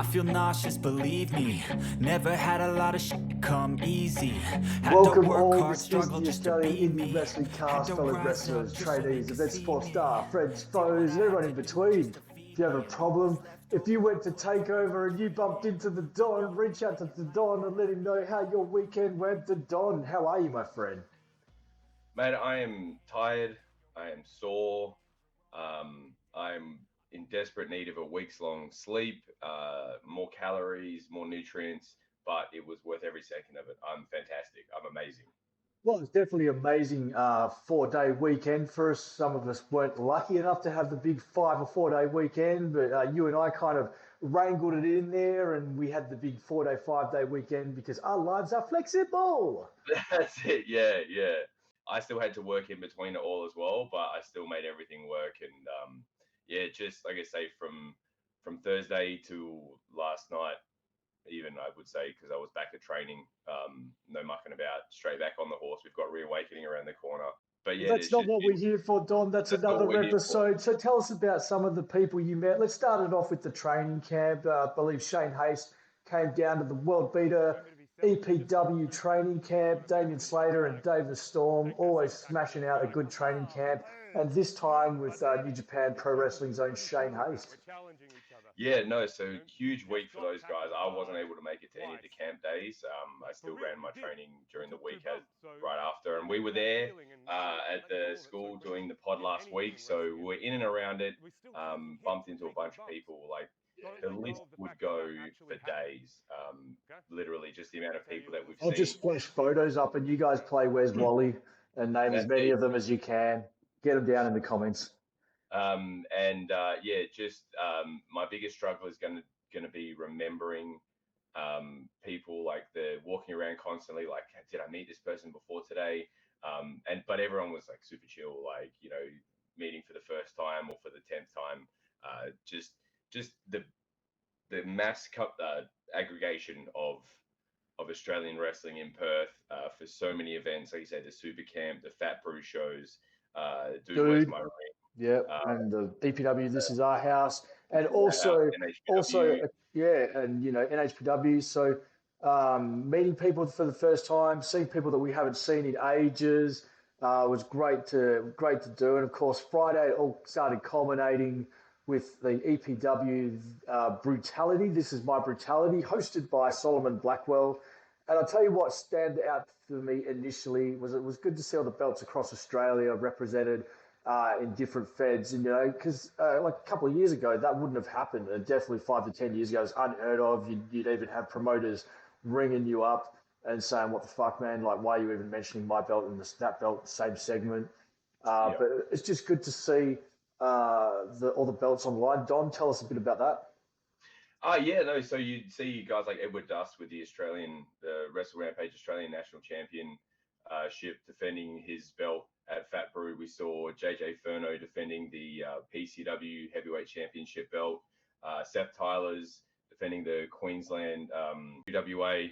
feel nauseous, believe me. Never had a lot of shit come easy. Had Welcome to work all, hard, this is struggle the just to Australian be Indie me. Wrestling Had Cast, to fellow rise up wrestlers, just so they trainees, could event see sports me. staff, friends, Did what foes, I and had everyone to in do between. just to feed If you have a me. problem, if you went to Takeover and you bumped into the Don, reach out to the Don and let him know how your weekend went. The Don, how are you, my friend? Mate, I am tired. I am sore. I'm in desperate need of a week's long sleep, more calories, more nutrients, but it was worth every second of it. I'm fantastic. I'm amazing. Well, it's definitely an amazing 4 day weekend for us. Some of us weren't lucky enough to have the big 5 or 4 day weekend, but you and I kind of wrangled it in there and we had the big 4 day, 5 day weekend because our lives are flexible. That's it. Yeah, yeah. I still had to work in between it all as well, but I still made everything work. And yeah, just like I say, from Thursday to last night, even I would say, because I was back at training, no mucking about, straight back on the horse. We've got Reawakening around the corner. But Well, yeah, that's there's not just what we're here for, Don. That's that's not what another we're here for. episode. So tell us about some of the people you met. Let's start it off with the training camp. I believe Shane Haste came down to the World Beater EPW training camp. Damian Slater and Dave the Storm always smashing out a good training camp. And this time with New Japan Pro Wrestling's own Shane Haste. Yeah, no, so huge week for those guys. I wasn't able to make it to any of the camp days. I still ran my training during the week right after, and we were there at the school doing the pod last week, so we're in and around it. Bumped into a bunch of people. Like the list would go for days. Literally, just the amount of people that we've I'll seen. just flash photos up and you guys play Where's Wally and name as That's many it. of them as you can. Get them down in the comments. Yeah, just my biggest struggle is gonna be remembering people, like the walking around constantly, like, did I meet this person before today? But everyone was like super chill, like, meeting for the first time or for the 10th time. Just the mass aggregation of Australian wrestling in Perth for so many events. Like you said, the Super Camp, the Fat Brew shows, Dude, Where's Dude. My Ring? Yeah, and the EPW, This Is Our House, and also, NHPW. yeah, and NHPW. So meeting people for the first time, seeing people that we haven't seen in ages, was great to do. And of course, Friday it all started culminating with the EPW Brutality. This is My Brutality, hosted by Solomon Blackwell. And I'll tell you what stand out for me initially was it was good to see all the belts across Australia represented in different feds, and because like a couple of years ago that wouldn't have happened, and definitely 5 to 10 years ago it was unheard of. You'd even have promoters ringing you up and saying, "What the fuck, man? Like, why are you even mentioning my belt and that belt, same segment?" Yeah. But it's just good to see all the belts online. Don, tell us a bit about that. Yeah, no. So you see guys like Edward Dust with the Wrestle Rampage Australian National Championship defending his belt at Fat Brew. We saw JJ Furno defending the PCW Heavyweight Championship belt. Seth Tyler's defending the Queensland UWA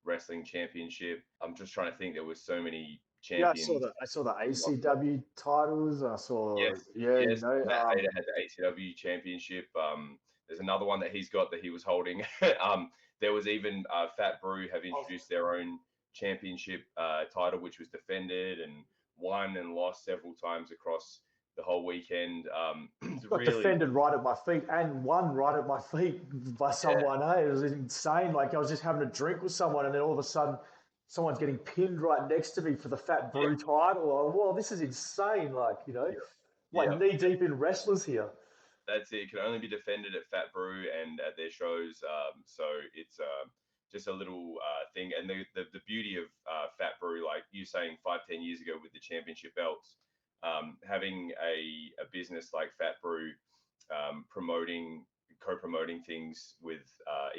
Wrestling Championship. I'm just trying to think. There was so many Yeah, champions. I saw the ACW titles. I saw, Yes, yeah, yes. Matt Hader had the ACW championship. There's another one that he's got that he was holding. There was even Fat Brew have introduced their own championship title, which was defended and won and lost several times across the whole weekend. It's got really, defended right at my feet and won right at my feet by someone. It was insane. Like I was just having a drink with someone, and then all of a sudden, someone's getting pinned right next to me for the Fat yeah, Brew title. Oh, well, this is insane. Like yeah, like yeah. knee deep in wrestlers here. That's it. It can only be defended at Fat Brew and at their shows. So it's just a little thing. And the beauty of Fat Brew, like you saying 5-10 years ago with the championship belts, having a business like Fat Brew co-promoting things with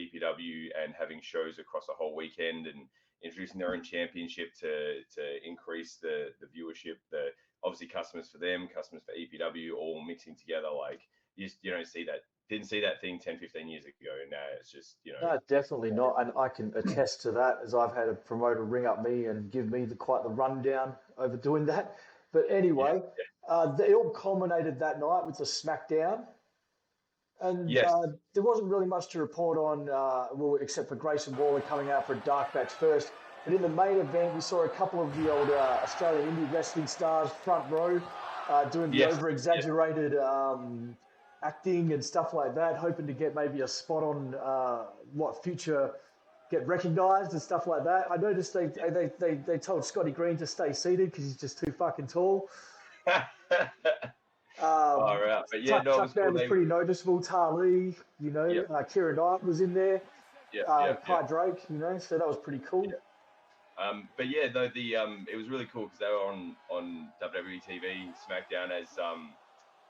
EPW and having shows across a whole weekend and introducing their own championship to increase the viewership, the obviously customers for them, customers for EPW, all mixing together. Like you don't see that, didn't see that thing 10-15 years ago. Now it's just, No, definitely not. And I can attest to that as I've had a promoter ring up me and give me quite the rundown over doing that. But yeah, anyway, they all culminated that night with the SmackDown. And Yes. there wasn't really much to report on, well, except for Grayson Waller coming out for a dark match first. But in the main event, we saw a couple of the old Australian indie wrestling stars front row doing the Yes. over-exaggerated acting and stuff like that, hoping to get maybe a spot on future get recognised and stuff like that. I noticed they told Scotty Green to stay seated because he's just too fucking tall. All right. But yeah, no, it was Tuck cool. was pretty noticeable. Tarlee, Yep. Kieran Knight was in there. Yeah. Kai Drake, so that was pretty cool. But yeah, though it was really cool because they were on WWE TV SmackDown as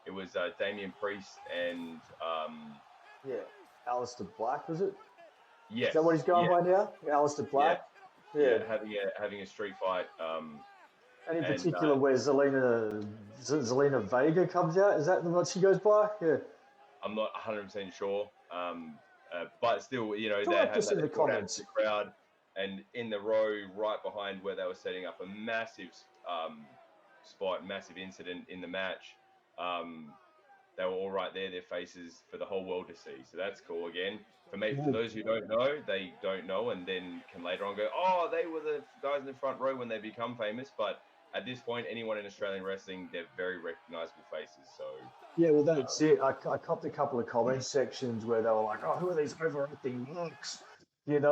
it was Damian Priest and Aleister Black, was it? Yes. Is that what he's going by now? Aleister Black. Yeah. Having a street fight. And in particular, where Zelina Vega comes out, is that what she goes by? Yeah. I'm not 100% sure, but still, they had the comments. The crowd, and in the row right behind where they were setting up a massive spot, massive incident in the match. They were all right there, their faces for the whole world to see. So that's cool. Again, for those who don't know, they don't know, and then can later on go, oh, they were the guys in the front row when they become famous. But at this point, anyone in Australian wrestling, they're very recognisable faces. So yeah, well, that's it. I copped a couple of comment sections where they were like, "Oh, who are these overacting monks?" And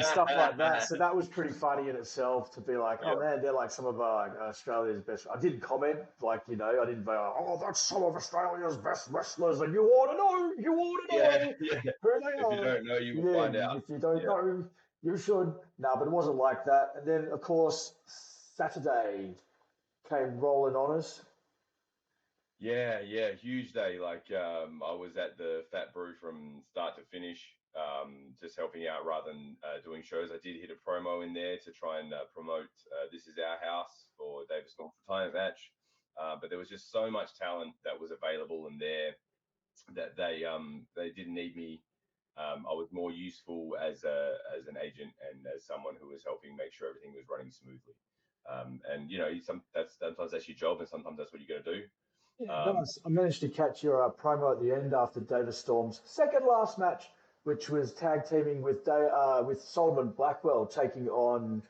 stuff like that. So that was pretty funny in itself to be like, "Oh man, they're like some of Australia's best." I didn't comment I didn't go, "Oh, that's some of Australia's best wrestlers," and you ought to know who they are. If you don't know, you will find out. If you don't know, you should. No, but it wasn't like that. And then, of course, Saturday came rolling on us. Yeah, huge day. I was at the Fat Brew from start to finish, just helping out rather than doing shows. I did hit a promo in there to try and promote This Is Our House for David Storm's retirement match. But there was just so much talent that was available in there that they didn't need me. I was more useful as an agent and as someone who was helping make sure everything was running smoothly. And sometimes that's your job, and sometimes that's what you got to do. Yeah, I managed to catch your promo at the end after David Storm's second last match, which was tag teaming with Solomon Blackwell taking on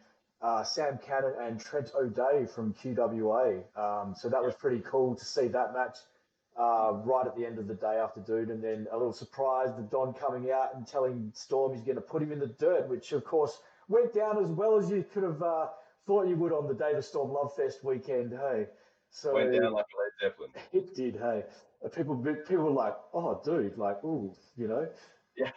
Sam Cannon and Trent O'Day from QWA. So that was pretty cool to see that match right at the end of the day after Dude. And then a little surprise, the Don coming out and telling Storm he's going to put him in the dirt, which of course went down as well as you could have thought you would on the David Storm Love Fest weekend. Hey. So went down like a Led Zeppelin. It did, hey. People were like, "Oh, dude, ooh, Yeah.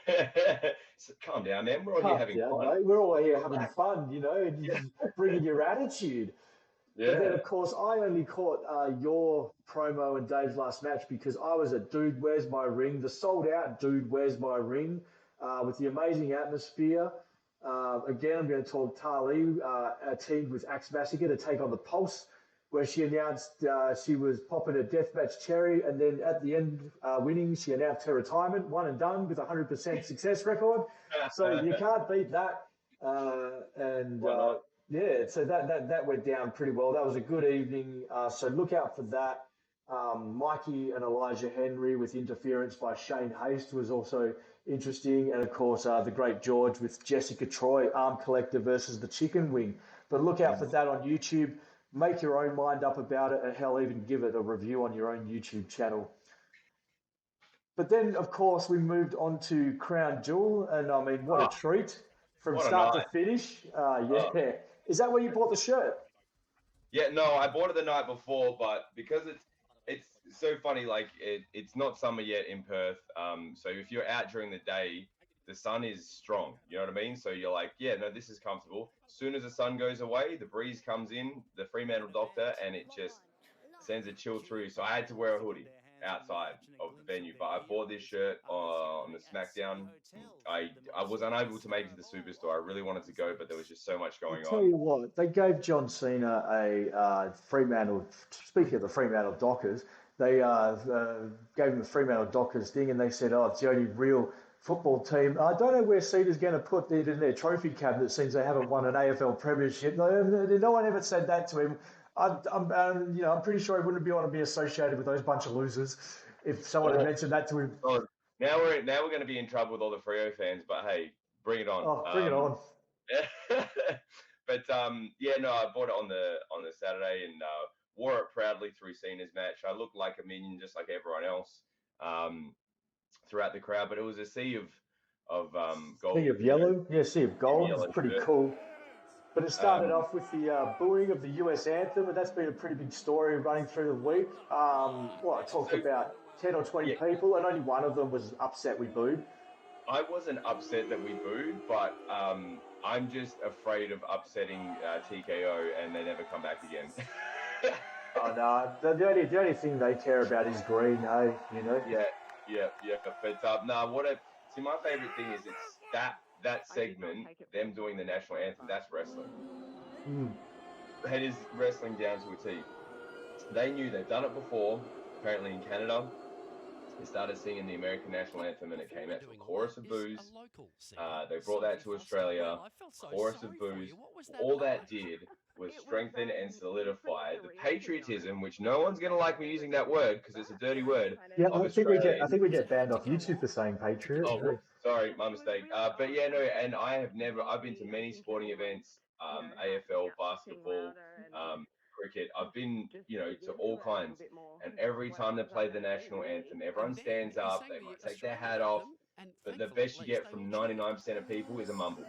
So calm down, man. We're all here having fun. Mate. We're all here having fun, and bringing your attitude. Yeah. But then, of course, I only caught your promo and Dave's last match because I was at Dude, Where's My Ring? The sold-out Dude, Where's My Ring? With the amazing atmosphere. Again, I'm going to talk Tarlee, teamed with Axe Massacre to take on the Pulse, where she announced she was popping a deathmatch cherry, and then at the end, winning, she announced her retirement, one and done with a 100% success record. So you can't beat that. So that went down pretty well. That was a good evening. So look out for that. Mikey and Elijah Henry with interference by Shane Haste was also interesting. And of course, the great George with Jessica Troy, Arm Collector versus the Chicken Wing. But look out for that on YouTube. Make your own mind up about it, and hell, even give it a review on your own YouTube channel. But then, of course, we moved on to Crown Jewel, and I mean, what a treat from start to finish. Is that where you bought the shirt? Yeah, no, I bought it the night before, but because it's so funny, it's not summer yet in Perth. So if you're out during the day, the sun is strong, you know what I mean? So you're like, yeah, no, this is comfortable. As soon as the sun goes away, the breeze comes in, the Fremantle Doctor, and it just sends a chill through. So I had to wear a hoodie outside of the venue, but I bought this shirt on the SmackDown. I was unable to make it to the Superstore. I really wanted to go, but there was just so much going on. I'll tell you what, they gave John Cena a Fremantle, speaking of the Fremantle Dockers, they gave him the Fremantle Dockers thing, and they said, oh, it's the only real football team. I don't know where Cena's going to put it in their trophy cabinet since they haven't won an AFL premiership. No one ever said that to him. I'm pretty sure he wouldn't want to be associated with those bunch of losers if someone had mentioned that to him. Now we're going to be in trouble with all the Freo fans, but hey, bring it on. Oh, bring it on. But yeah, no, I bought it on the Saturday and wore it proudly through Cena's match. I looked like a minion, just like everyone else, throughout the crowd. But it was a sea of gold. Sea of yellow, sea of gold. It's pretty cool. But it started off with the booing of the US anthem, and that's been a pretty big story running through the week. I talked about 10 or 20 people, and only one of them was upset we booed. I wasn't upset that we booed, but I'm just afraid of upsetting TKO and they never come back again. Oh no, the only thing they care about is green, hey, you know? Yeah. But my favorite thing is it's that segment, them doing the national anthem, that's wrestling. That is wrestling down to a T. They knew they've done it before, apparently in Canada. They started singing the American national anthem and it came out to a chorus of boos. They brought that to Australia, chorus of boos. All that did was strengthen and solidify the patriotism, which no one's going to like me using that word because it's a dirty word. Yeah, I think we get banned off YouTube for saying patriot. Oh, sorry, my mistake. But yeah, no, and I've been to many sporting events, AFL, basketball, cricket. I've been, to all kinds. And every time they play the national anthem, everyone stands up, they might take their hat off, but the best you get from 99% of people is a mumble.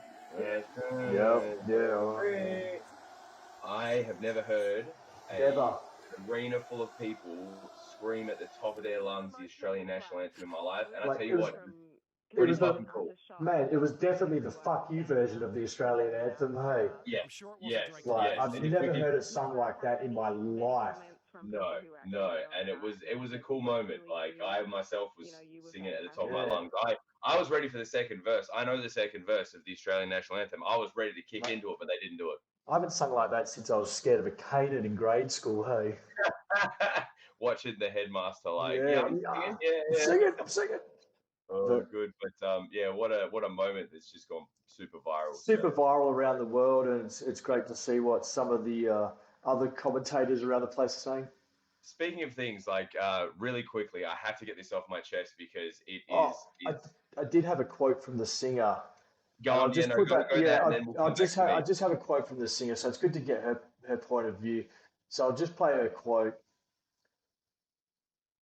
I have never heard an arena full of people scream at the top of their lungs the Australian national anthem in my life. And I tell you what, pretty fucking cool. Man, it was definitely the fuck you version of the Australian anthem, hey? Yes. I've never heard it sung like that in my life. No, and it was a cool moment. Like I myself was singing at the top of my lungs. I was ready for the second verse. I know the second verse of the Australian national anthem. I was ready to kick into it, but they didn't do it. I haven't sung like that since I was scared of a cane in grade school, hey? Watching the headmaster I'm singing. Oh, good, but what a moment that's just gone super viral. Super viral around the world, and it's great to see what some of the other commentators around the place are saying. Speaking of things, really quickly, I have to get this off my chest because it is. I did have a quote from the singer. Go on, I just have a quote from the singer, so it's good to get her point of view. So I'll just play her quote.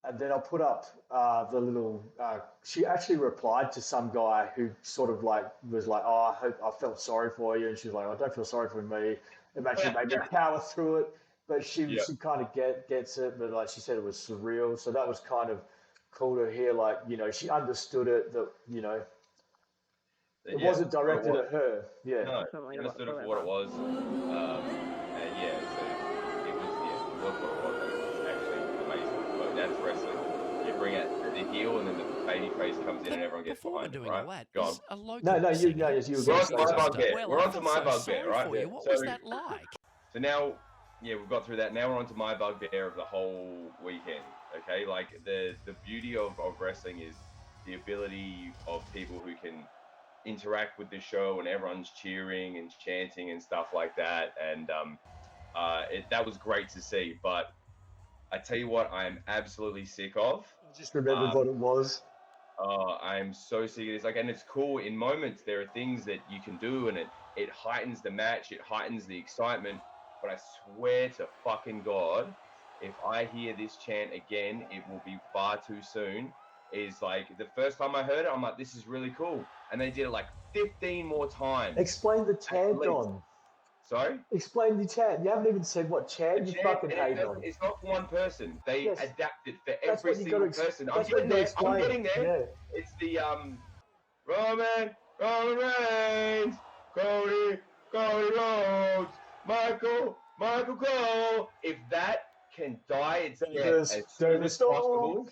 And then I'll put up the little. She actually replied to some guy who sort of was like, "Oh, I felt sorry for you," and she's like, "I don't feel sorry for me." It actually made me power through it, but she kind of gets it. But she said it was surreal, so that was kind of cool to hear. She understood it. That it wasn't directed at her. Yeah, no, she understood it for what it was. And it was what it was. That's wrestling. You bring out the heel, and then the baby face comes in, and everyone gets behind it, right? Go on. No, you We're on to my bugbear, right? What was that like? So now, we've got through that. Now we're on to my bugbear of the whole weekend. Okay, the beauty of wrestling is the ability of people who can interact with the show, and everyone's cheering and chanting and stuff like that. And that was great to see, but I tell you what, I am absolutely sick of. I just remembered what it was. I'm so sick of this. And it's cool in moments. There are things that you can do, and it heightens the match. It heightens the excitement. But I swear to fucking God, if I hear this chant again, it will be far too soon. Is the first time I heard it, I'm like, this is really cool. And they did it 15 more times. Explain the chant, John. Sorry? Explain the chant. You haven't even said what chant you fucking hate on. It's not for one person. They adapted for every single person. I'm getting there. Yeah. It's the Roman Reigns, Cody Rhodes, Michael Cole. If that can die its death as soon as possible.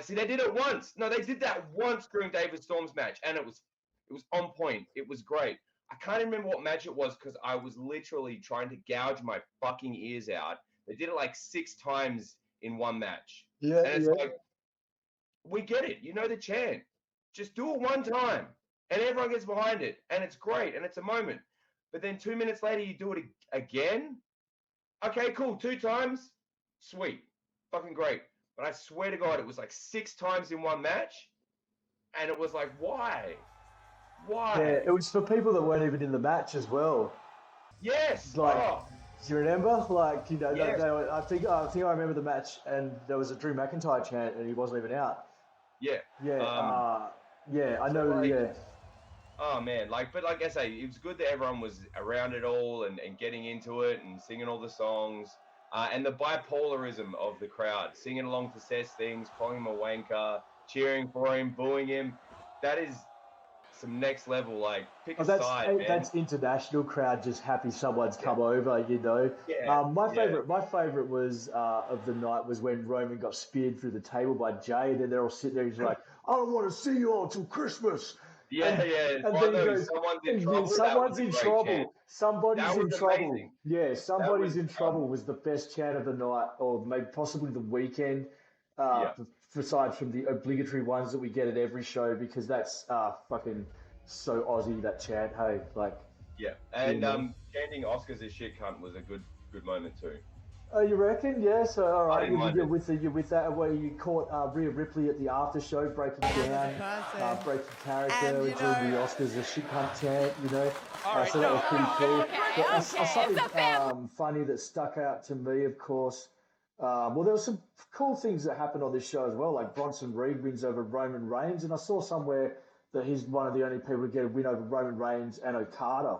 See, they did it once. No, they did that once during David Storm's match, and it was on point. It was great. I can't remember what match it was because I was literally trying to gouge my fucking ears out. They did it 6 times in one match. Yeah, and it's we get it. You know the chant. Just do it one time, and everyone gets behind it, and it's great, and it's a moment. But then 2 minutes later, you do it again? Okay, cool. 2 times? Sweet. Fucking great. but I swear to God, it was like 6 times in one match, and it was like, why? Yeah, it was for people that weren't even in the match as well. Yes. Like, Oh, do you remember? Like, yes. I think I remember the match, and there was a Drew McIntyre chant, and he wasn't even out. Yeah. Yeah, I know. like, Yeah, Oh man, but like I say, it was good that everyone was around it all and getting into it and singing all the songs. And the bipolarism of the crowd, singing along to Seth's things, calling him a wanker, cheering for him, booing him. That is some next level, like, pick a side, man. That's international crowd just happy someone's come over, Yeah. My favorite was of the night was when Roman got speared through the table by Jay, and then they're all sitting there. He's like, "I don't want to see you all till Christmas." Yeah, And then he goes, someone's in trouble. "Someone's in trouble. Chant. Somebody's That in was trouble." amazing. Yeah, somebody's in trouble was the best chant of the night, or maybe possibly the weekend. Aside from the obligatory ones that we get at every show, because that's fucking so Aussie, that chant. Hey, like. Yeah, and chanting Oscars as shit cunt was a good moment too. Oh, you reckon? Yeah. So, all right, you're with that. Where you caught Rhea Ripley at the after show, breaking down, breaking character, and doing the Oscars a shit cunt chant. So that was pretty cool. But something funny that stuck out to me, of course. Well, there were some cool things that happened on this show as well, like Bronson Reed wins over Roman Reigns, and I saw somewhere that he's one of the only people to get a win over Roman Reigns and Okada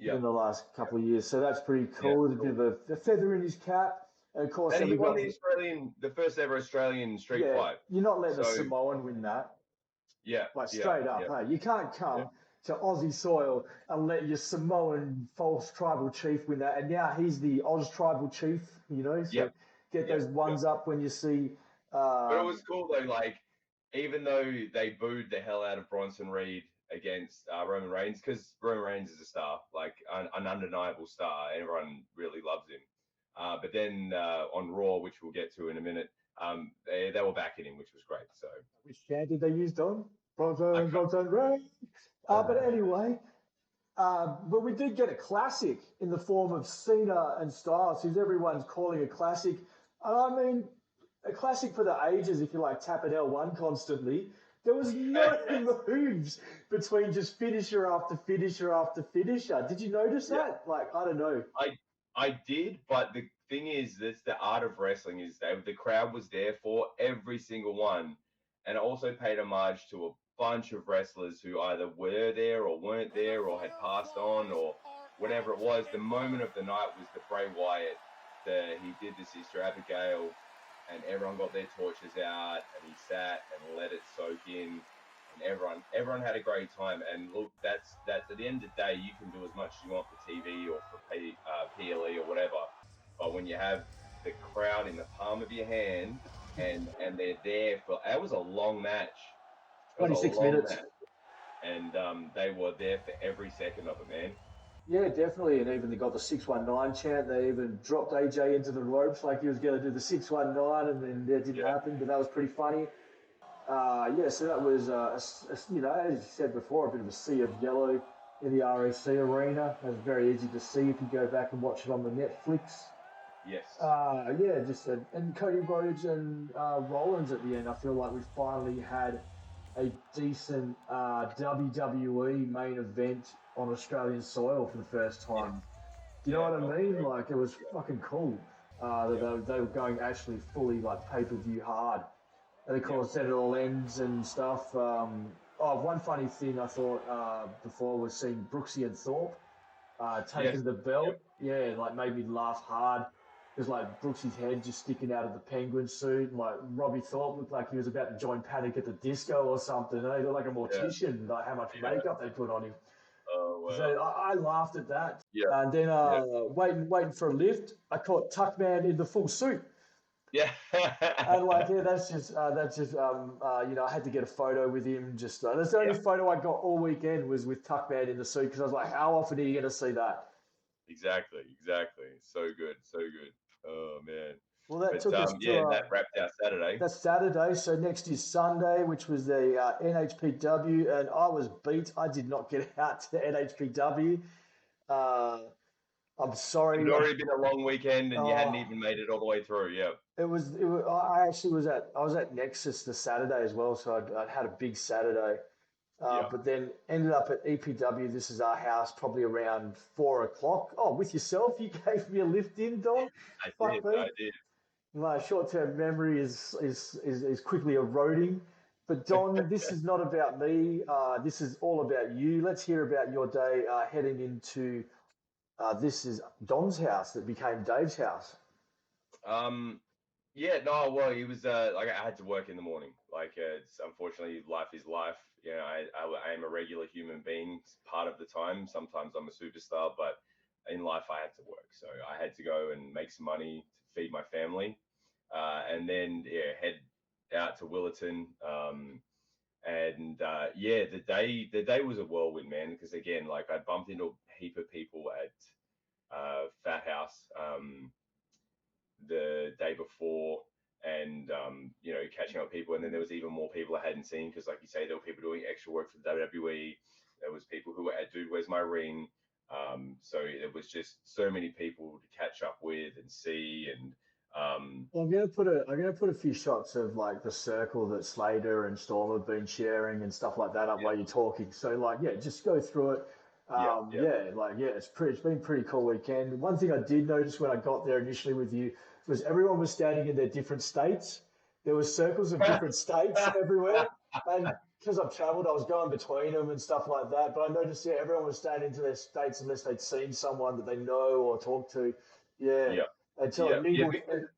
in the last couple of years. So that's pretty cool. There's a bit of a feather in his cap. And of course, he won the first ever Australian street fight. You're not letting a Samoan win that. Yeah. Straight up. Hey, you can't come to Aussie soil and let your Samoan false tribal chief win that. And now he's the Oz tribal chief, So get those ones up when you see. But it was cool though, like, even though they booed the hell out of Bronson Reed against Roman Reigns, because Roman Reigns is a star, like an undeniable star. Everyone really loves him. But then on Raw, which we'll get to in a minute, they were backing him, which was great. So which chant did they use, Don? Bronson Reigns. But anyway, but we did get a classic in the form of Cena and Styles, who's everyone's calling a classic. And I mean, a classic for the ages, if you like, tap at L1 constantly. There was no moves between just finisher after finisher after finisher. Did you notice that? Like, I don't know. I did, but the thing is, that's the art of wrestling, is that the crowd was there for every single one, and it also paid homage to a bunch of wrestlers who either were there or weren't there or had passed on or whatever it was. The moment of the night was the Bray Wyatt. He did the Sister Abigail, and everyone got their torches out, and he sat and let it soak in, and everyone had a great time. And look, that's at the end of the day, you can do as much as you want for TV or for PLE or whatever, but when you have the crowd in the palm of your hand and they're there for, it was a long match. 26 minutes. And they were there for every second of it, man. Yeah, definitely. And even they got the 619 chant. They even dropped AJ into the ropes like he was going to do the 619, and then that didn't happen, but that was pretty funny. So that was, as you said before, a bit of a sea of yellow in the REC arena. It was very easy to see if you go back and watch it on the Netflix. Yes. And Cody Rhodes and Rollins at the end. I feel like we finally had a decent WWE main event on Australian soil for the first time. Do you know what I mean? Like, it was fucking cool that they were going actually fully like pay-per-view hard. And of course, then it all ends and stuff. One funny thing I thought before was seeing Brooksy and Thorpe taking the belt. Yeah, like made me laugh hard. It was like Brooksy's head just sticking out of the penguin suit. And like Robbie Thorpe looked like he was about to join Panic at the Disco or something. He looked like a mortician, like how much makeup they put on him. Oh, wow. So I laughed at that. Yeah. And then waiting for a lift, I caught Tuckman in the full suit. Yeah. And that's just I had to get a photo with him. Just that's the only photo I got all weekend was with Tuckman in the suit, because I was like, how often are you going to see that? Exactly. So good. Oh man. Well, that took us to that wrapped our Saturday. That's Saturday. So next is Sunday, which was the NHPW, and I was beat. I did not get out to the NHPW. I'm sorry. It'd already been a long weekend, and you hadn't even made it all the way through. Yeah. I actually was at Nexus the Saturday as well, so I'd had a big Saturday. Yeah. But then ended up at EPW. This is our house, probably around 4 o'clock. Oh, with yourself, you gave me a lift in, Don. Fuck me. I did. My short-term memory is quickly eroding. But Don, this is not about me. This is all about you. Let's hear about your day heading into. This is Don's house that became Dave's house. Yeah, no, well, he was like I had to work in the morning. Like it's unfortunately life is life. You know, I am a regular human being part of the time. Sometimes I'm a superstar, but in life I had to work. So I had to go and make some money to feed my family, and then head out to Willerton. Yeah, the day was a whirlwind, man. Because again, like I bumped into a heap of people at Fat House. The day before and catching up with people, and then there was even more people I hadn't seen because like you say, there were people doing extra work for the WWE. There was people who were at Dude Where's My Ring. So it was just so many people to catch up with and see. And I'm gonna put a few shots of like the circle that Slater and Storm have been sharing and stuff like that up while you're talking. So like just go through it. It's been pretty cool weekend. One thing I did notice when I got there initially with you was everyone was standing in their different states. There was circles of different states everywhere, and because I've travelled, I was going between them and stuff like that. But I noticed, everyone was standing to their states unless they'd seen someone that they know or talked to. Yeah, yeah, until it mingled. because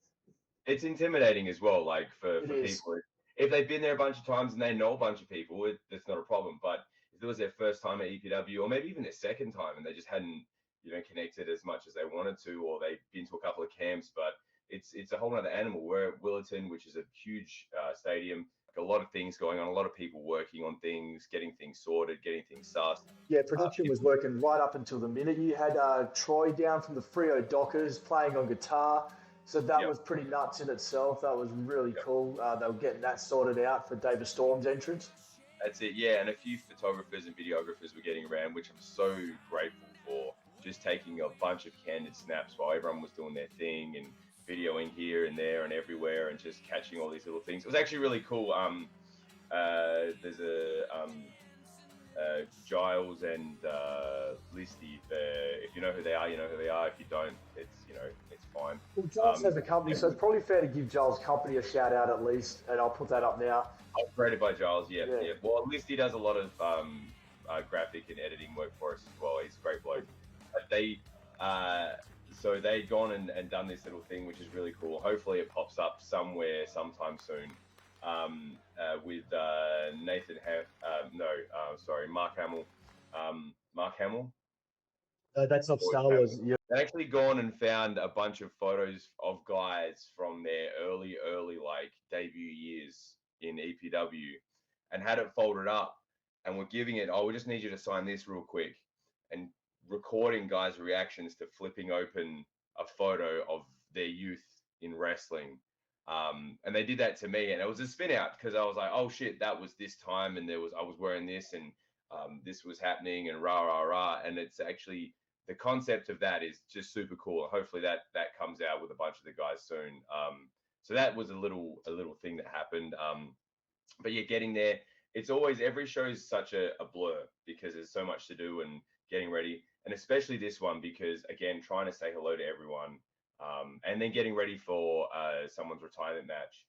it's intimidating as well. Like for It is. people, if they've been there a bunch of times and they know a bunch of people, that's not a problem. But if it was their first time at EPW, or maybe even their second time, and they just hadn't connected as much as they wanted to, or they've been to a couple of camps, but it's a whole other animal. We're at Willerton, which is a huge stadium, like a lot of things going on, a lot of people working on things, getting things sorted, getting things sussed. Yeah, production was working right up until the minute. You had Troy down from the Frio Dockers playing on guitar. So that was pretty nuts in itself. That was really cool. They were getting that sorted out for David Storm's entrance. That's it, yeah. And a few photographers and videographers were getting around, which I'm so grateful for. Just taking a bunch of candid snaps while everyone was doing their thing and videoing here and there and everywhere and just catching all these little things. It was actually really cool. There's a Giles and Listy. If you know who they are, you know who they are. If you don't, it's fine. Well, Giles has a company, so it's probably fair to give Giles' company a shout out at least, and I'll put that up now. Created by Giles, yeah. Well, Listy does a lot of graphic and editing work for us as well. He's a great bloke. But so they'd gone and done this little thing, which is really cool. Hopefully it pops up somewhere sometime soon. With Mark Hamill. Mark Hamill? That's not Star Wars. Yeah. They actually gone and found a bunch of photos of guys from their early like debut years in EPW and had it folded up, and we're giving it, we just need you to sign this real quick, and recording guys' reactions to flipping open a photo of their youth in wrestling. And they did that to me, and it was a spin out because I was like, oh shit, that was this time, and I was wearing this, and this was happening, and rah rah rah. And it's actually, the concept of that is just super cool. Hopefully that comes out with a bunch of the guys soon. So that was a little thing that happened. But yeah, getting there, it's always, every show is such a blur because there's so much to do and getting ready, and especially this one because again, trying to say hello to everyone. And then getting ready for someone's retirement match.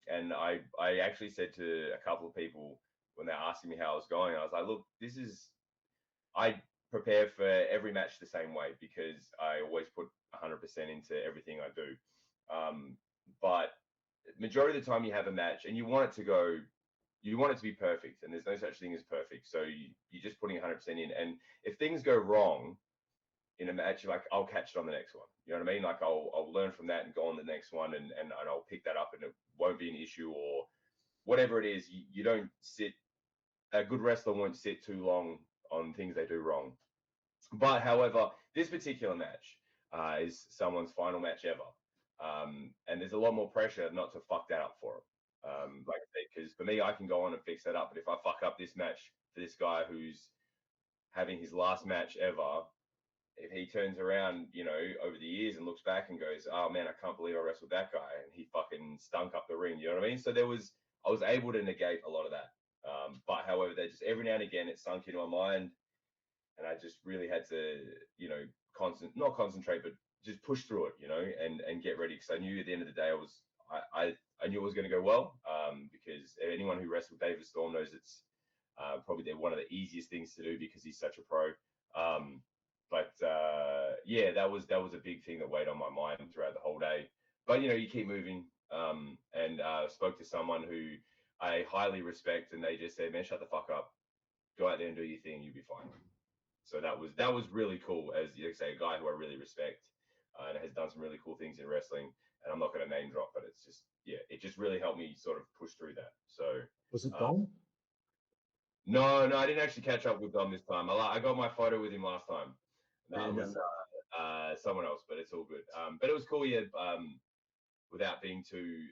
And I actually said to a couple of people when they're asking me how I was going, I was like, look, I prepare for every match the same way because I always put 100% into everything I do. But majority of the time you have a match and you want it to be perfect, and there's no such thing as perfect. So you're just putting 100% in. And if things go wrong in a match, like I'll catch it on the next one. You know what I mean? Like I'll learn from that and go on the next one, and I'll pick that up, and it won't be an issue or whatever it is. You don't sit. A good wrestler won't sit too long on things they do wrong. But however, this particular match is someone's final match ever, and there's a lot more pressure not to fuck that up for him. Like I said, because for me, I can go on and fix that up, but if I fuck up this match for this guy who's having his last match ever, if he turns around, you know, over the years and looks back and goes, oh man, I can't believe I wrestled that guy, and he fucking stunk up the ring. You know what I mean? So I was able to negate a lot of that. But however, they just every now and again it sunk into my mind, and I just really had to, you know, not concentrate, but just push through it, you know, and get ready, because I knew at the end of the day I knew it was going to go well, because anyone who wrestled David Storm knows it's probably one of the easiest things to do because he's such a pro. Yeah, that was a big thing that weighed on my mind throughout the whole day. But you know, you keep moving. And spoke to someone who I highly respect, and they just said, "Man, shut the fuck up. Go out there and do your thing. You'll be fine." So that was really cool. As you say, a guy who I really respect and has done some really cool things in wrestling. And I'm not going to name drop, but it's just it just really helped me sort of push through that. So was it Dom? No, I didn't actually catch up with Dom this time. I got my photo with him last time. It was someone else, but it's all good. But it was cool. Yeah. Without being too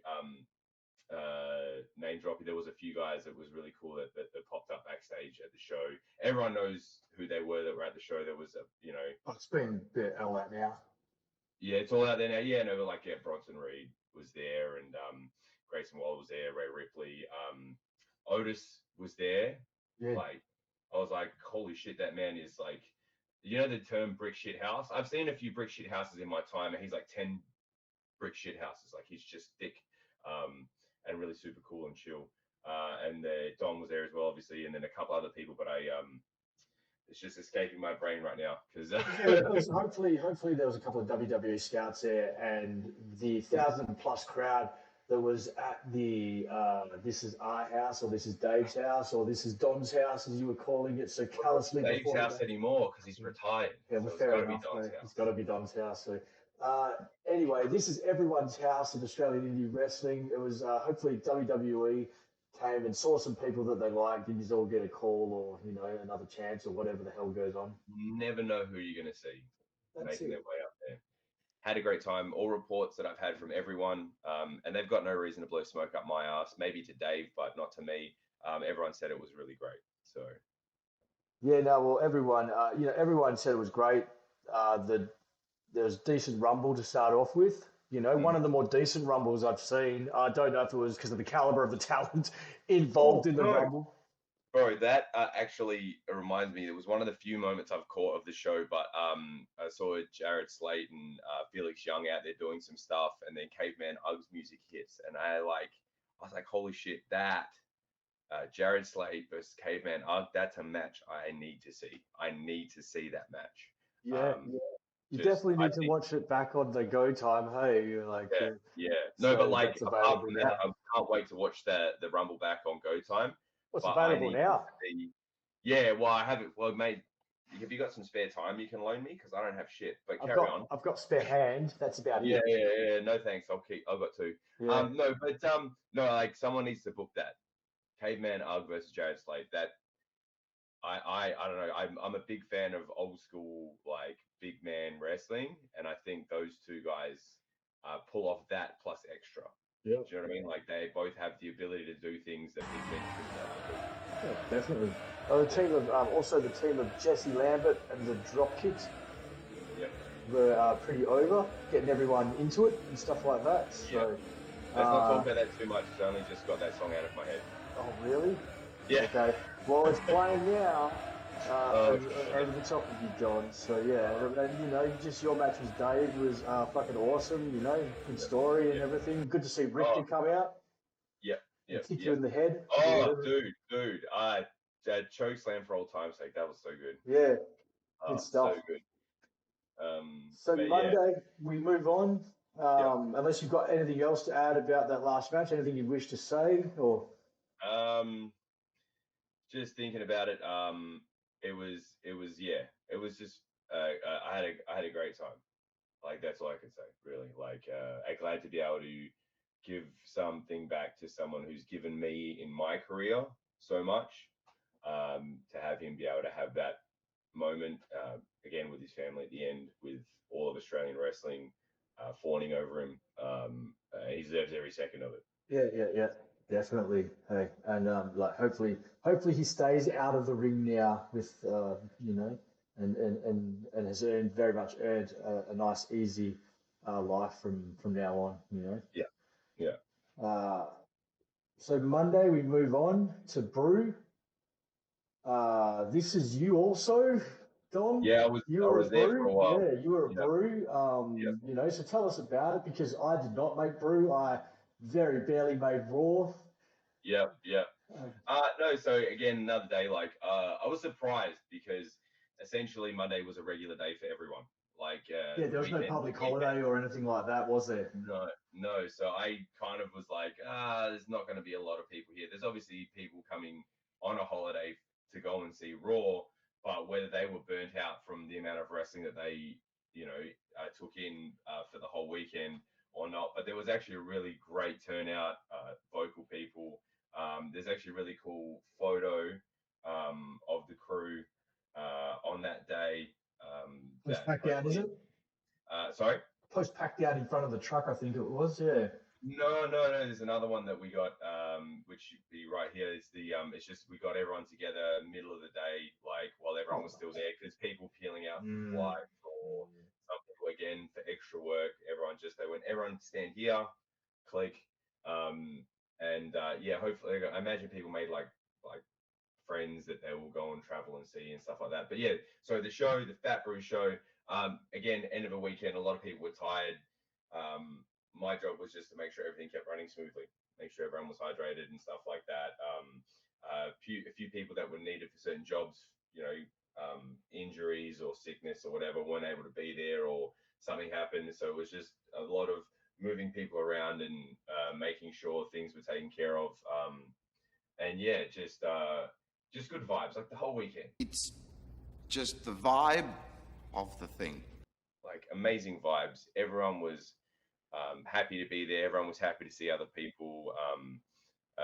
name dropping, there was a few guys that was really cool that popped up backstage at the show. Everyone knows who they were that were at the show. There was it's been a bit all out now. Yeah, it's all out there now. Yeah, no, but Bronson Reed was there, and Grayson Waller was there, Rhea Ripley, Otis was there. Yeah. Like, I was like, holy shit, that man is like, you know the term brick shit house? I've seen a few brick shit houses in my time, and he's like 10 brick shit houses. Like, he's just thick, and really super cool and chill. And Don was there as well, obviously, and then a couple other people, but it's just escaping my brain right now because hopefully there was a couple of WWE scouts there, and the 1,000+ crowd that was at the this is our house, or this is Dave's house, or this is Don's house, as you were calling it so callously. Dave's house anymore because he's retired. Yeah, well, fair enough. It's got to be Don's house. So anyway, this is everyone's house in Australian indie wrestling. It was hopefully WWE came and saw some people that they liked, and you all get a call or another chance or whatever the hell goes on. You never know who you're going to see making their way up there. Had a great time. All reports that I've had from everyone, and they've got no reason to blow smoke up my ass. Maybe to Dave, but not to me. Everyone said it was really great. So yeah, no, well, everyone said it was great. There was decent rumble to start off with. One of the more decent rumbles I've seen. I don't know if it was because of the caliber of the talent involved in the rumble. Bro, that actually reminds me. It was one of the few moments I've caught of the show, but I saw Jared Slate and Felix Young out there doing some stuff, and then Caveman Uggs music hits, and I was like, holy shit, that Jared Slate versus Caveman Ugg, that's a match I need to see. I need to see that match. Yeah. You definitely need to watch it back on the Go Time. Hey, you're like, yeah. No, so but like apart from that, I can't wait to watch the Rumble back on Go Time. What's available now? Yeah, well, I haven't. Well, mate, have you got some spare time you can loan me? Because I don't have shit. But carry on. I've got spare hand. That's about it. Yeah. No thanks. I've got two. Yeah. No, like someone needs to book that. Caveman Ugg versus Jared Slate. That I don't know. I'm a big fan of old school like big man wrestling, and I think those two guys pull off that plus extra. Yeah. Do you know what I mean? Like they both have the ability to do things that big men couldn't do. Yeah, definitely. The team of Jesse Lambert and the Dropkicks were pretty over, getting everyone into it and stuff like that. So let's not talk about that too much. Because I only just got that song out of my head. Oh really? Yeah. Okay. Well, it's playing now. Over the top of you, John. So and just your match with Dave was fucking awesome. Good story and everything. Good to see Richter come out. Yeah. Kick you in the head. Oh, dude. Choke slam for old time's sake. That was so good. Yeah. Good stuff. So good. So Monday we move on. Unless you've got anything else to add about that last match, anything you wish to say, or just thinking about it. It was just I had a great time. Like that's all I could say, really. Like I'm glad to be able to give something back to someone who's given me in my career so much. To have him be able to have that moment again with his family at the end, with all of Australian wrestling fawning over him. He deserves every second of it. Yeah. Definitely. Hey, and hopefully he stays out of the ring now with and has very much earned a nice, easy life from now on. Yeah. Yeah. So Monday we move on to Brew. This is you also, Don. Yeah, You I were a was there for Brew. a while. Yeah, you were a Yeah. Brew. Yeah. So tell us about it, because I did not make Brew. I very barely made Raw. Yeah. Yeah. No, so again, another day, like, I was surprised because essentially Monday was a regular day for everyone. Like, Yeah, the there was no weekend, public holiday or anything like that, was there? no, no. So I kind of was like, there's not going to be a lot of people here. There's obviously people coming on a holiday to go and see Raw, but whether they were burnt out from the amount of wrestling that they, took in for the whole weekend or not. But there was actually a really great turnout, vocal people. There's actually a really cool photo of the crew on that day. Post packed out, is it? Sorry? Post packed out in front of the truck, I think it was. Yeah. No. There's another one that we got, which should be right here. It's it's just we got everyone together middle of the day, like while everyone was still there, because people peeling out from flights or some people again for extra work. They went, everyone stand here, click, yeah. Hopefully, I imagine people made like friends that they will go and travel and see and stuff like that. But yeah, so the show, the Fat Brew show, again, end of a weekend, a lot of people were tired. My job was just to make sure everything kept running smoothly, make sure everyone was hydrated and stuff like that. A few people that were needed for certain jobs, injuries or sickness or whatever, weren't able to be there, or something happened. So it was just a lot of moving people around and making sure things were taken care of. And yeah, just good vibes, like the whole weekend. It's just the vibe of the thing. Like amazing vibes. Everyone was happy to be there. Everyone was happy to see other people.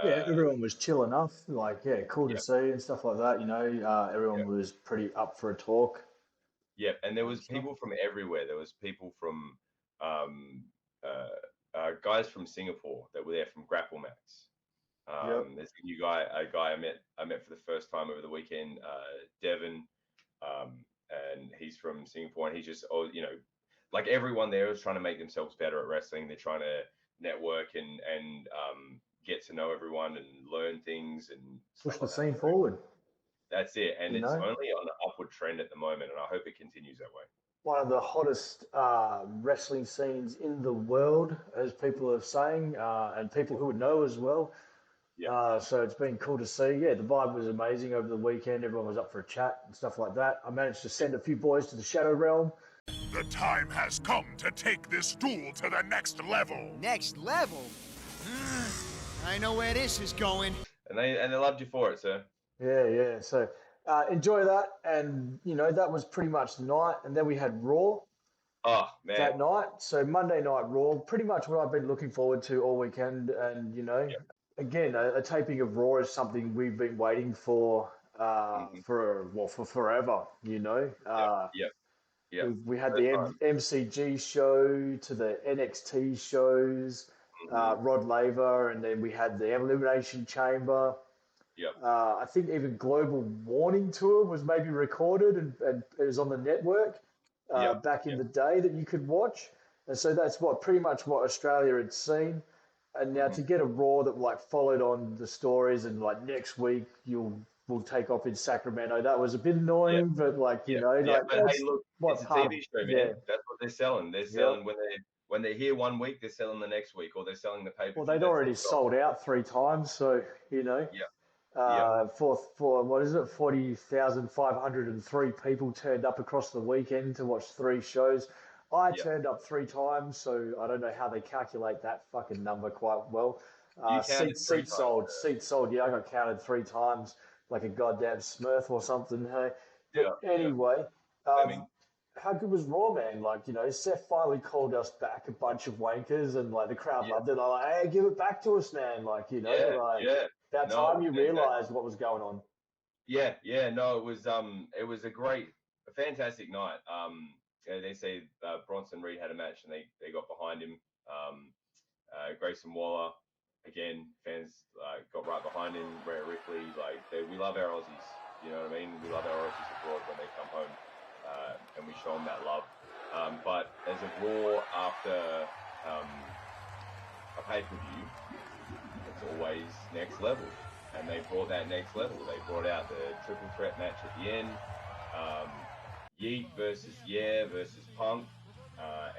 Everyone was chill enough. Like, cool to Yeah, see and stuff like that. Everyone yeah, was pretty up for a talk. yeah. And there was people from everywhere. There was people from um, guys from Singapore that were there from Grapple Max. Yep. There's a guy I met for the first time over the weekend, Devon, and he's from Singapore, and he's just, like everyone there is trying to make themselves better at wrestling. They're trying to network and get to know everyone and learn things and Push stuff the like that. scene forward. That's it, and You it's know? only on an upward trend at the moment, and I hope it continues that way. One of the hottest wrestling scenes in the world, as people are saying, and people who would know as well. Yeah, So it's been cool to see. Yeah, the vibe was amazing over the weekend. Everyone was up for a chat and stuff like that. I managed to send a few boys to the Shadow Realm. The time has come to take this duel to the next level. Next level? I know where this is going. and they loved you for it, sir. Yeah. So enjoy that. And, that was pretty much the night. And then we had Raw Oh man, that night. So Monday Night Raw, pretty much what I've been looking forward to all weekend. And, again, a taping of Raw is something we've been waiting for for forever, yeah. We had First the time. MCG show to the NXT shows, Rod Laver, and then we had the Elimination Chamber. Yep. I think even Global Warning Tour was maybe recorded and it was on the network back in the day that you could watch. And so that's pretty much what Australia had seen. And now to get a Raw that followed on the stories, and next week we'll take off in Sacramento. That was a bit annoying, but But hey, look, it's a TV show, man. Yeah. That's what they're selling. They're selling when they're here one week, they're selling the next week, or they're selling the paper. Well, they'd already sold out 3 times, so for what is it, 40,503 people turned up across the weekend to watch 3 shows. I turned up 3 times, so I don't know how they calculate that fucking number quite well. Seats sold. Yeah, I got counted 3 times like a goddamn Smurf or something. Hey, but anyway, how good was Raw, man? Seth finally called us back a bunch of wankers, and the crowd loved it. They're like, hey, give it back to us, man. About time you realized what was going on. No, it was a fantastic night. They say Bronson Reed had a match, and they got behind him. Grayson Waller, again, fans got right behind him. Rhea Ripley, we love our Aussies. You know what I mean? We love our Aussies abroad when they come home. and we show them that love. But as a Raw after a pay-per-view, it's always next level. And they brought that next level. They brought out the triple threat match at the end. Yeet versus versus Punk.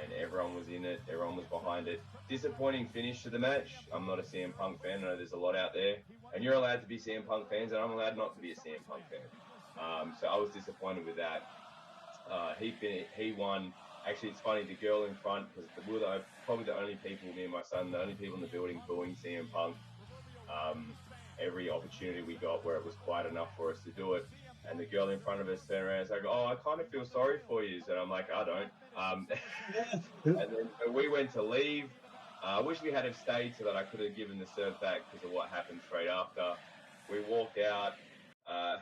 And everyone was in it. Everyone was behind it. Disappointing finish to the match. I'm not a CM Punk fan. I know there's a lot out there. And you're allowed to be CM Punk fans, and I'm allowed not to be a CM Punk fan. So I was disappointed with that. He won. Actually, it's funny, the girl in front, because we were probably the only people, me and my son, the only people in the building booing CM Punk. Every opportunity we got where it was quiet enough for us to do it. And the girl in front of us turned around and was like, oh, I kind of feel sorry for you. And I'm like, I don't. And then we went to leave. I wish we had have stayed so that I could have given the serve back because of what happened straight after. We walked out,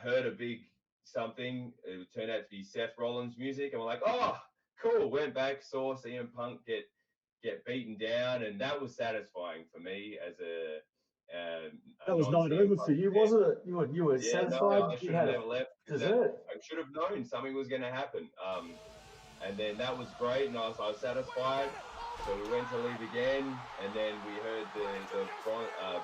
heard a big something. It turned out to be Seth Rollins music. And we're like, oh, cool. Went back, saw CM Punk get beaten down. And that was satisfying for me as a... that was night over for you, wasn't it? You were satisfied. No, I should have never left. Dessert. I should have known something was going to happen. And then that was great, and I was satisfied. So we went to leave again, and then we heard the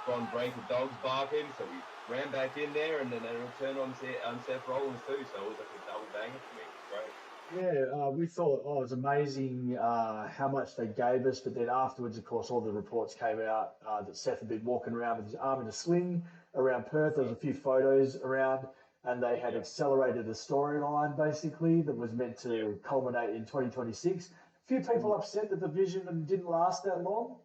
Bron breaker dogs barking. So we ran back in there, and then they returned on Seth Rollins too. So it was like a double banger for me. It was great. Yeah, we thought, it was amazing how much they gave us. But then afterwards, of course, all the reports came out that Seth had been walking around with his arm in a sling around Perth. There was a few photos around, and they had accelerated a storyline, basically, that was meant to culminate in 2026. A few people upset that the division didn't last that long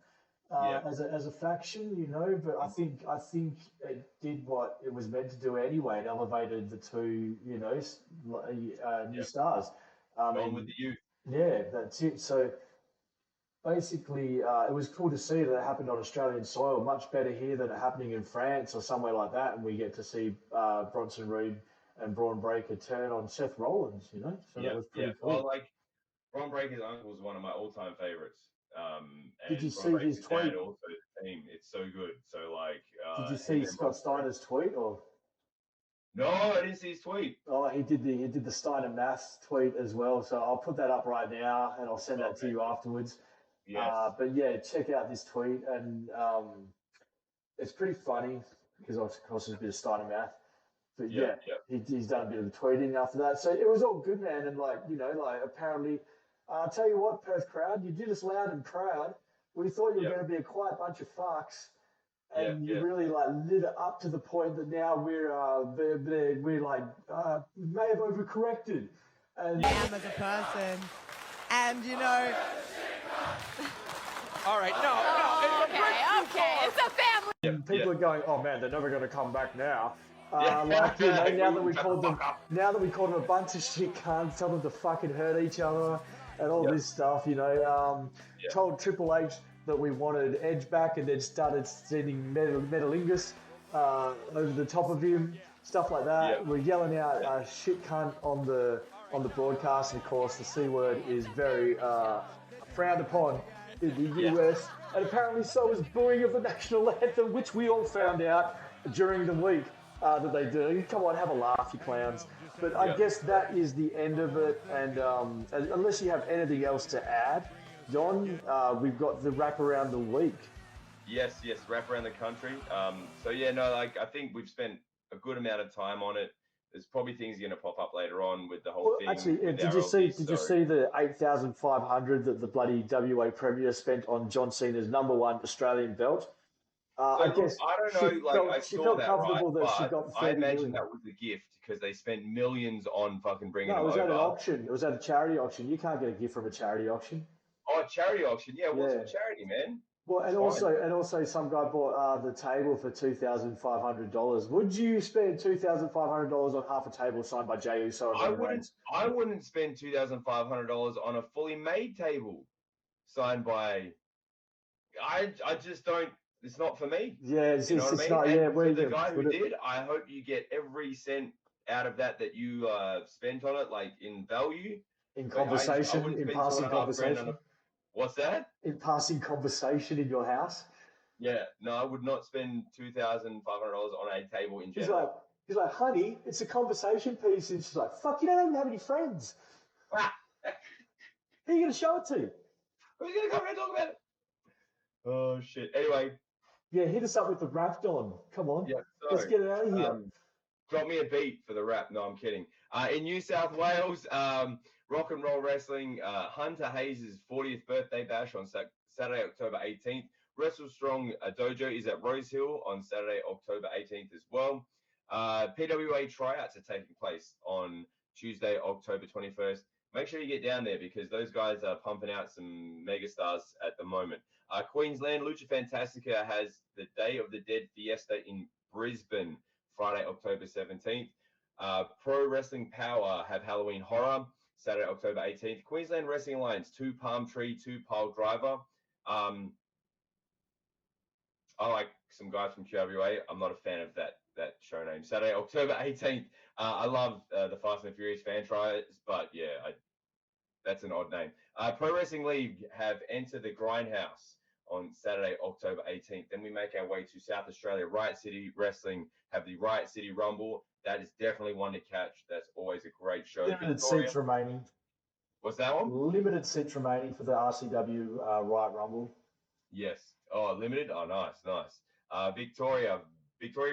as a faction, but I think it did what it was meant to do anyway. It elevated the two, new stars. On with the youth. Yeah, that's it. So basically, it was cool to see that it happened on Australian soil. Much better here than it happening in France or somewhere like that. And we get to see Bronson Reed and Braun Breaker turn on Seth Rollins, So that was pretty cool. Well, Braun Breaker's uncle is one of my all-time favorites. Did you Braun see his Breaker's tweet? dad also, the team, it's so good. So did you see Scott Steiner's tweet or? No, I didn't see his tweet. Oh, he did the Steiner Math tweet as well. So I'll put that up right now, and I'll send that to you afterwards. Yes. But yeah, check out this tweet, and it's pretty funny because of course there's a bit of Steiner Math. But he's done a bit of the tweeting after that. So it was all good, man. And apparently, I'll tell you what, Perth crowd, you did us loud and proud. We thought you were going to be a quiet bunch of fucks. And you really lit it up to the point that now we're may have overcorrected. And I am as a person, and All right, no. okay, it's a family. People are going, oh man, they're never going to come back now. Now that we called them a bunch of shit cunts, tell them to fucking hurt each other and all this stuff, told Triple H that we wanted Edge back, and then started sending Metalingus over the top of him, stuff like that. Yeah. We're yelling out shit cunt on the broadcast, and of course the C word is very frowned upon in the US, and apparently so is booing of the national anthem, which we all found out during the week that they do. Come on, have a laugh, you clowns. But I guess that is the end of it, and unless you have anything else to add, John, we've got the wrap around the week. Yes, wrap around the country. I think we've spent a good amount of time on it. There's probably things going to pop up later on with the whole thing. Actually, did you see the 8,500 that the bloody WA Premier spent on John Cena's #1 Australian belt? I don't know. She felt comfortable that she got 30 I imagine million. that was a gift because they spent millions on fucking bringing No, it was him at over. an auction. It was at a charity auction. You can't get a gift from a charity auction. Oh, charity auction. Yeah, what's a charity, man? Well, and also, some guy bought the table for $2,500. Would you spend $2,500 on half a table signed by Jey Uso? I wouldn't spend $2,500 on a fully made table signed by. I just don't. It's not for me. Yeah, you know what I mean? not. And for the guy who did, I hope you get every cent out of that you spent on it, like in value. In conversation, in passing conversation. What's that? In passing conversation in your house. Yeah, no, I would not spend $2,500 on a table in general. He's like, honey, it's a conversation piece. And she's like, fuck, you don't even have any friends. Who are you going to show it to? Who's going to come around and talk about it? Oh, shit. Anyway. Yeah, hit us up with the rap, Don. Come on. Yeah, let's get it out of here. Drop me a beat for the rap. No, I'm kidding. In New South Wales, Rock and Roll Wrestling, Hunter Hayes' 40th birthday bash on Saturday, October 18th. Wrestle Strong Dojo is at Rosehill on Saturday, October 18th as well. PWA tryouts are taking place on Tuesday, October 21st. Make sure you get down there because those guys are pumping out some megastars at the moment. Queensland, Lucha Fantastica has the Day of the Dead Fiesta in Brisbane, Friday, October 17th. Pro Wrestling Power have Halloween Horror, Saturday, October 18th. Queensland Wrestling Alliance, 2 Palm Tree, 2 Pile Driver. I like some guys from QWA. I'm not a fan of that show name. Saturday, October 18th. I love the Fast and the Furious fan tries, but yeah, that's an odd name. Pro Wrestling League have Enter the Grindhouse on Saturday, October 18th. Then we make our way to South Australia. Riot City Wrestling have the Riot City Rumble. That is definitely one to catch. That's always a great show. Limited seats remaining. What's that one? Limited seats remaining for the RCW Riot Rumble. Yes. Oh, limited? Oh, nice. Victoria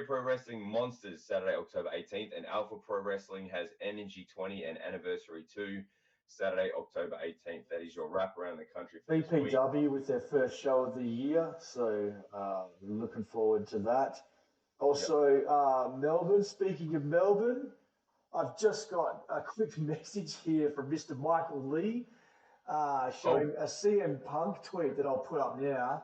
Pro Wrestling Monsters, Saturday, October 18th. And Alpha Pro Wrestling has Energy 20 and Anniversary 2, Saturday, October 18th. That is your wrap around the country for this week. BPW with their first show of the year. So looking forward to that. Also, Melbourne. Speaking of Melbourne, I've just got a quick message here from Mr. Michael Lee showing a CM Punk tweet that I'll put up now.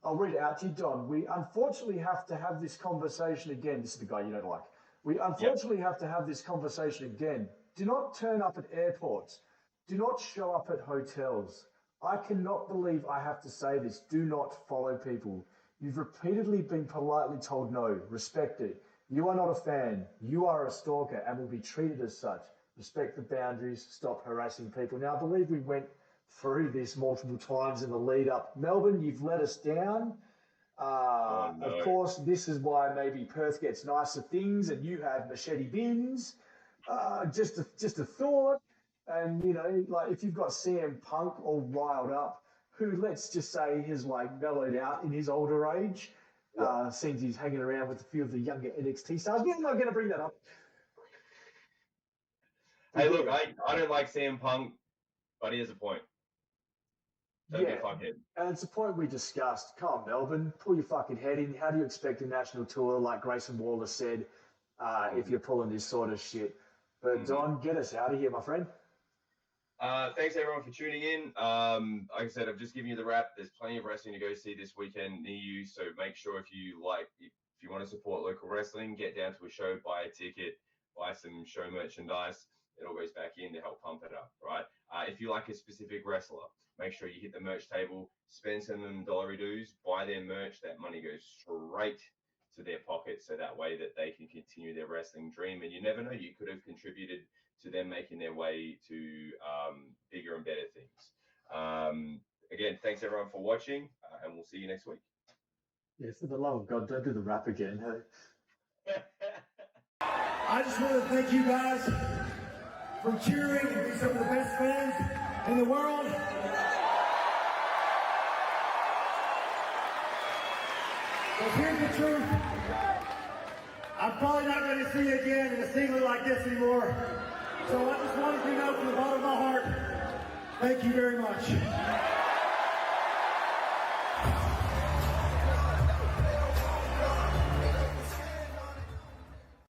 I'll read it out to you, Don. We unfortunately have to have this conversation again. This is the guy you don't like. We unfortunately have to have this conversation again. Do not turn up at airports. Do not show up at hotels. I cannot believe I have to say this. Do not follow people. You've repeatedly been politely told no. Respect it. You are not a fan. You are a stalker and will be treated as such. Respect the boundaries. Stop harassing people. Now, I believe we went through this multiple times in the lead up. Melbourne, you've let us down. Of course, this is why maybe Perth gets nicer things and you have machete bins. Just a thought. And, you know, like if you've got CM Punk all riled up, who, let's just say, has like mellowed out in his older age, seems he's hanging around with a few of the younger NXT stars. We're not going to bring that up. Hey, look, I don't like CM Punk, but he has a point. Don't be a fuckhead. And it's a point we discussed. Come on, Melbourne, pull your fucking head in. How do you expect a national tour, like Grayson Waller said, if you're pulling this sort of shit? But Don, get us out of here, my friend. Thanks everyone for tuning in. Like I said, I've just given you the wrap. There's plenty of wrestling to go see this weekend near you. So make sure if you want to support local wrestling, get down to a show, buy a ticket, buy some show merchandise. It all goes back in to help pump it up, right? If you like a specific wrestler, make sure you hit the merch table, spend some of them dollary dues, buy their merch. That money goes straight to their pocket, so that way that they can continue their wrestling dream. And you never know, you could have contributed to them making their way to bigger and better things. Again, thanks everyone for watching, and we'll see you next week. Yeah, for the love of God, don't do the rap again. Hey? I just want to thank you guys for cheering and being some of the best fans in the world. But here's the truth. I'm probably not going to see you again in a singlet like this anymore. So I just wanted you to know from the bottom of my heart, thank you very much.